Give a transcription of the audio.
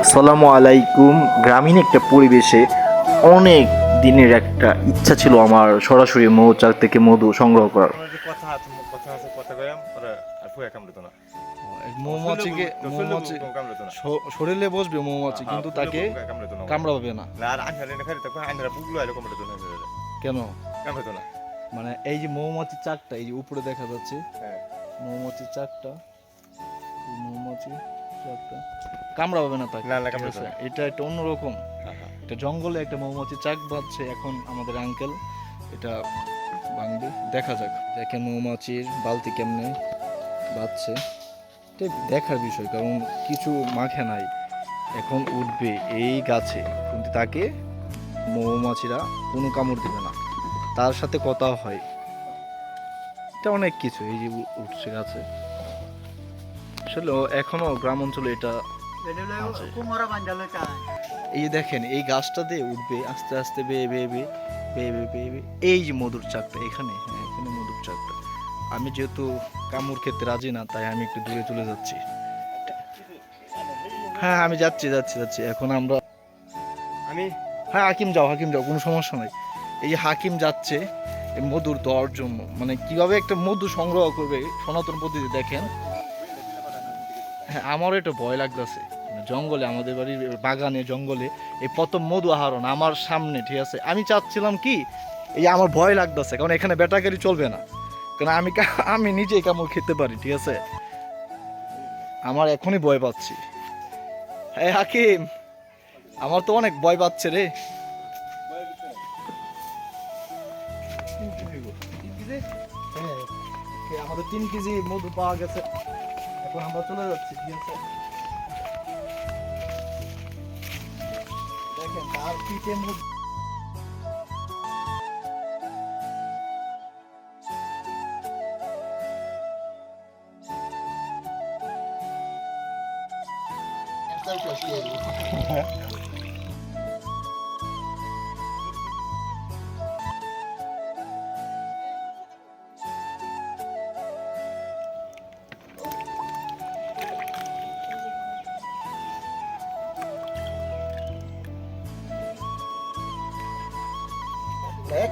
আসসালামু আলাইকুম। গ্রামীণ একটা পরিবেশে অনেক দিনের একটা ইচ্ছা ছিল আমার সরাসরি মৌচাক থেকে মধু সংগ্রহ করার। তোমার যে কথা আছে কথা আছে কথা কইলাম ওরা আর ফুয়া কামড়াতো না। মৌমাছিকে মৌমাছি কামড়াতো না। শরীরে বসবে হ্যাঁ মৌমাছি হ্যাঁ কিন্তু ফুলে তাকে কামড়াতো না। কামড়াবে না। না আর আইনারে না খাইতে তখন আইনারা বুগলো আইলো কামড়াতো না। কেন? কামড়াতো না। মানে এই যে মৌমাছির চাকটা এই যে উপরে দেখা যাচ্ছে হ্যাঁ মৌমাছির চাকটা, এই মৌমাছির চাকটা কামড়াবে না তাকে। না, ঠিক কামড়াবে আছে? না। এটা একটা অন্যরকম হ্যাঁ হ্যাঁ একটা জঙ্গলে একটা মৌমাছি চাক বাঁধছে এখন আমাদের আঙ্কেল এটা ভাঙবে, দেখা যাক। দেখেন মৌমাছির বালতি কেমনে বাঁধছে, এটা দেখার বিষয়, কারণ কিছু মাখে নাই, এখন উঠবে এই গাছে কিন্তু তাকে মৌমাছিরা কোনো কামড় দিবে না, তার সাথে কথা হয়, এটা অনেক কিছু। এই যে উঠছে গাছে, আসলে এখনো গ্রাম অঞ্চলে এটা আছে। এই যে দেখেন এই গাছটা দিয়ে উঠবে আস্তে আস্তে বেয়ে বেয়ে বেয়ে বেয়ে বেয়ে বেয়ে বেয়ে এই যে মধুর চাকটা এখানে, হ্যাঁ এখানে মধুর চাকটা। আমি যেহেতু কামড় খেতে রাজি না তাই আমি একটু দূরে চলে যাচ্ছি। হ্যাঁ আমি যাচ্ছি যাচ্ছি যাচ্ছি এখন আমরা। আমি হ্যাঁ হাকিম যাও, হাকিম যাও, কোনো সমস্যা নাই। এই যে হাকিম যাচ্ছে এই মধুর দেওয়ার জন্য, মানে কিভাবে একটা মধু সংগ্রহ করবে সনাতন পদ্ধতি দেখেন। হ্যাঁ আমারও একটু ভয় লাগতেছে, জঙ্গলে আমাদের বাড়ির বাগানে জঙ্গলে এই প্রথম মধু আহরণ আমার সামনে, ঠিক আছে? আমি চাচ্ছিলাম কি এই যে আমার ভয় লাগতেছে, কারণ এখানে ব্যাটাগাড়ি চলবে না, কারণ আমি নিজেই কামড় খেতে পারি, ঠিক আছে? আমার এখনই ভয় পাচ্ছি। হ্যাঁ হাকিম, আমার তো অনেক ভয় পাচ্ছে রে। হ্যাঁ আমাদের 3 কেজি মধু পাওয়া গেছে, এখন আমরা চলে যাচ্ছি, ঠিক আছে? দেখেন তার পিঠে মধু। দেখ